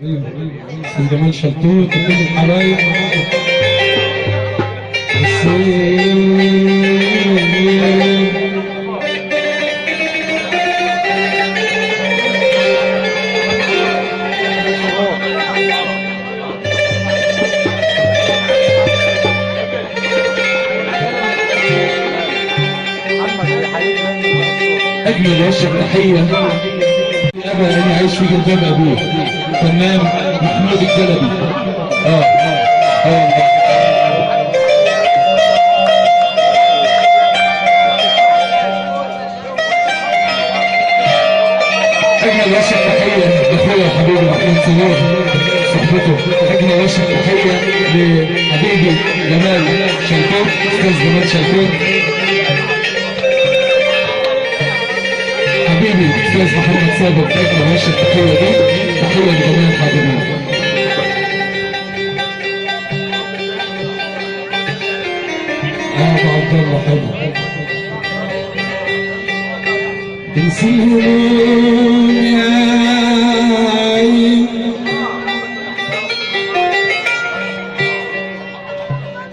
جمال شلتوت وكل الحبايب أجمل وشك تحية أبا أنا عايش في جلباب أبوه فنان محمود الجلبي. أجمل وشك تحية لأخويا وحبيبي محمود سرور صحبته. أجمل وشك تحية لحبيبي جمال شلتوت أستاذ جمال شلتوت حبيبي أستاذ محمد صابر. أجمل وشك التحية دي تحية لجميع الحاضرين. أبو عبد الله حلو انسي الهموم يا عين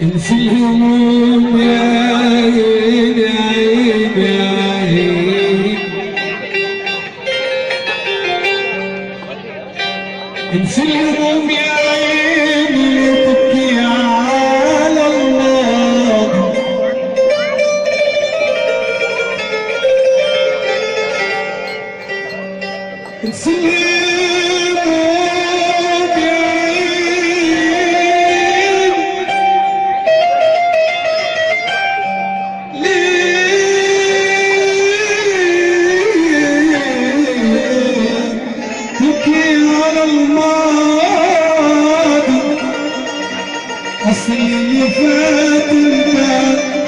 انسي الهموم يا عين يا عين يا عين انسي الهموم يا عيني تبكي على الله انسي الهموم يا عيني ليه تبكي على الماضي أصل اللي فات انت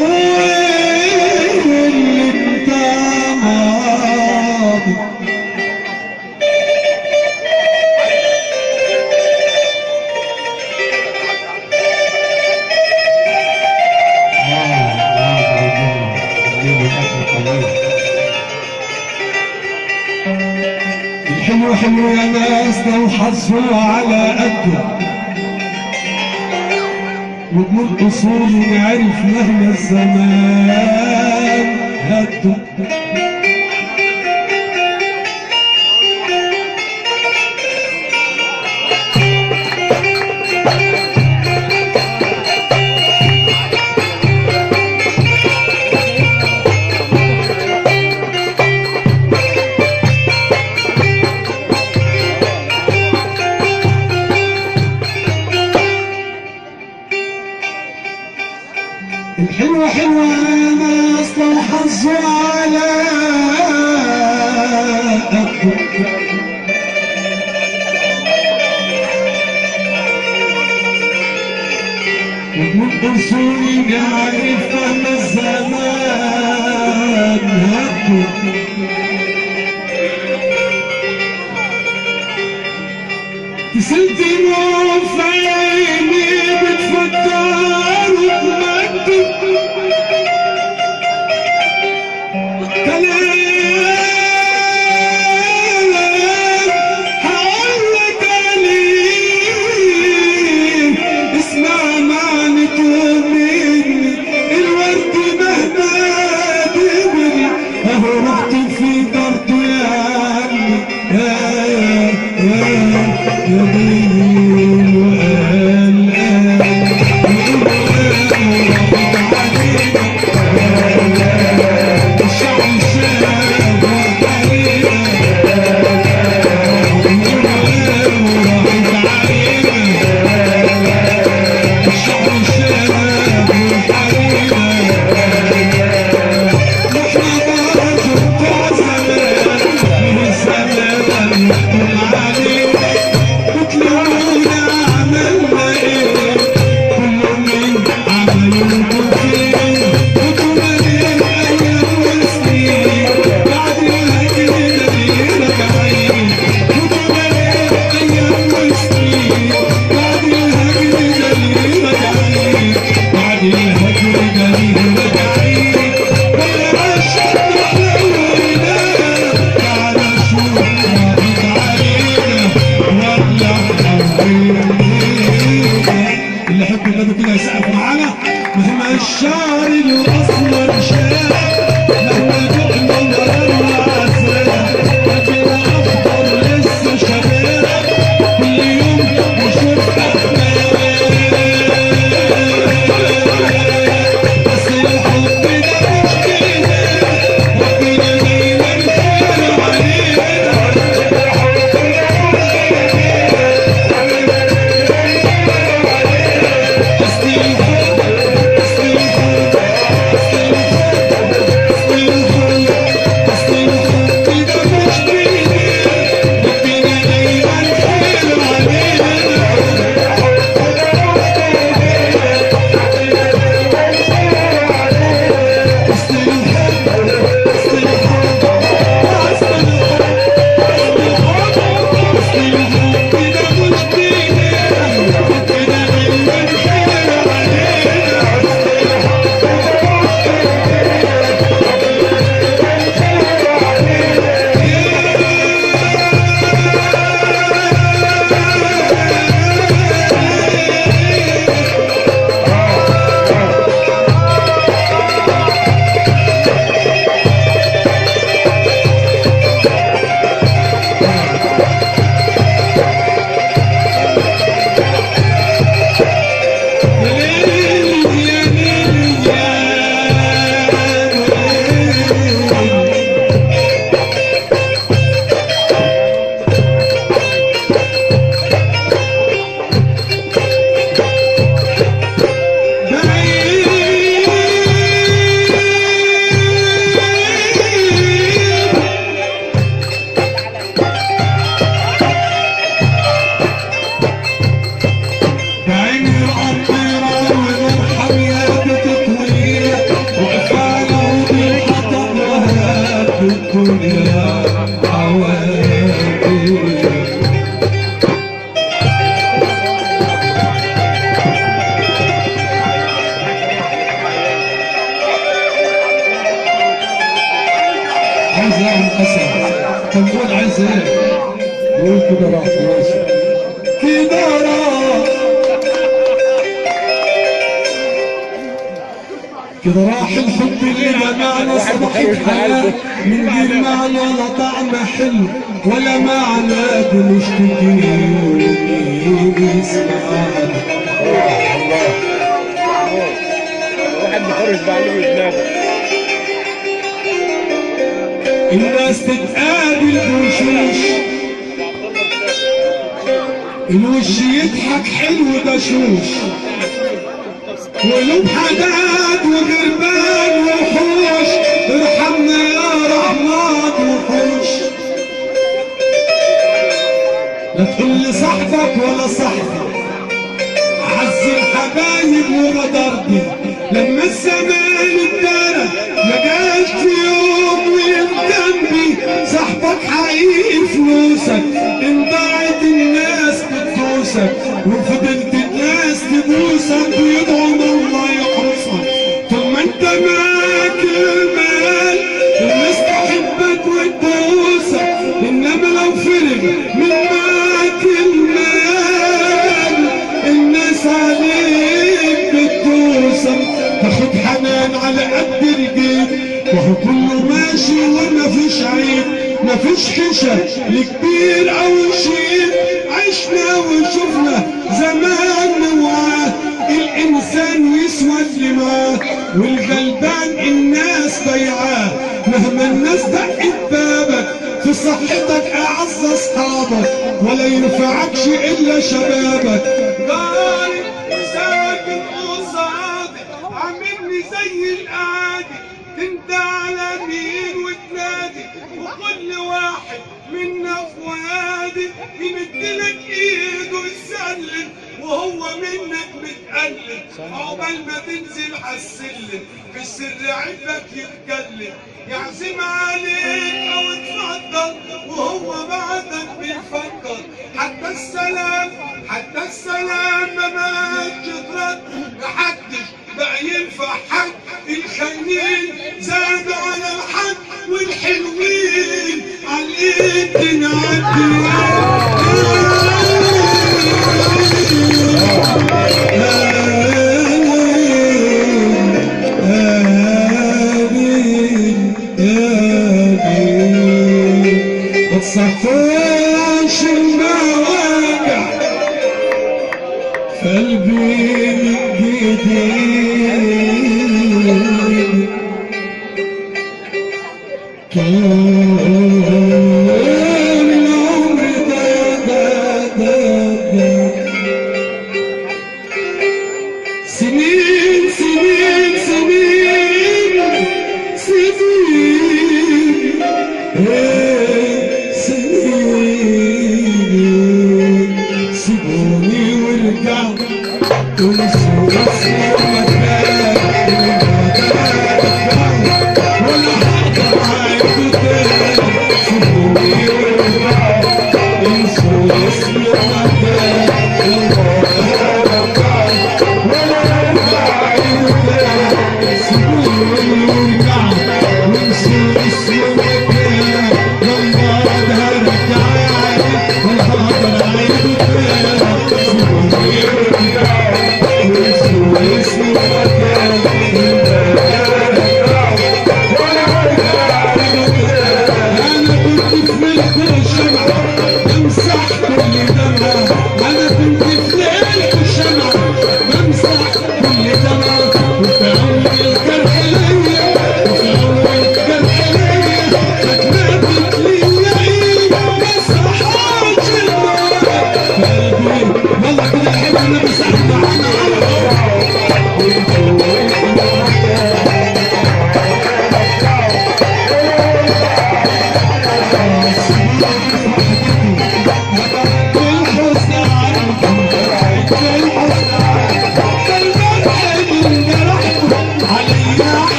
واللي انت ماضي. الحلو حلو يا ناس لو حظوا على قده وبنور اصول نعرف مهما الزمان هده. الحلوة حلوة يا ناس لو حظوا على قده وبنقصوني نعرف مهما الزمان هده. تسلتي نور في عيني بتفكر وتمجد كلام هقولك عليه اسمع معنته مني. الورد مهما دبري اهو رحت في برضه يا عمي يا بيه وقال كده راح الحب اللي جمعنا صبحت حياة من غير معنى لا طعم حلو ولا معنى بنشتكي ومين يسمعنا. واحد مخرج بعلم دماغه. الناس تتقابل بوشوش، الوش يضحك حلو بشوش، قلوب حداد وغربان وحوش، ارحمنا يا رحمن وحوش. لا تقول لي صاحبك ولا صاحبي، عز الحبايب وغدربي، لما الزمان اتدرى ما جاش في يوم ويندم بي. صاحبك حقيقي فلوسك، ان ضاعت الناس بتدوسك، وفضلت الناس تبوسك ويدعوا الله يحرسك. طول ما انت معاك المال الناس تحبك وتبوسك، انما لو فرق من معاك المال الناس عليك بتدوسك. تاخد حنان على قد الجيب، وهو كله ماشي وما فيش عيب، ما فيش خشة لكبير او شيء. عشنا وشفنا زمان نوعاه، الانسان ويسوى اللي معاه، والغلبان الناس بيعاه. مهما الناس دقت بابك في صحتك اعز اصحابك، ولا ينفعكش الا شبابك. ضارب ساكن قصادي عاملني زي القعادي، انت على مين وتنادي، وكل واحد منا في وادي يمدلك ايده يسلم، وهو منك متقلب. عقبال ما تنزل عالسلم في السر عيبك يتكلم، يعزم عليك او تفضل وهو بعدك بيفكر. حتى السلام ما بقاش ترد، محدش بقى ينفع حد. الخاينين زادوا على الحد، والحلوين على الايد تنعدي. ما تصفاش المواجع في قلبي من جديد.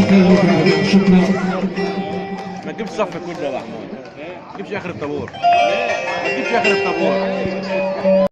شكرا لك يا عم، شكرا. ما تجيبش صف كله يا محمود، ما تجيبش اخر الطابور، ما تجيبش اخر الطابور.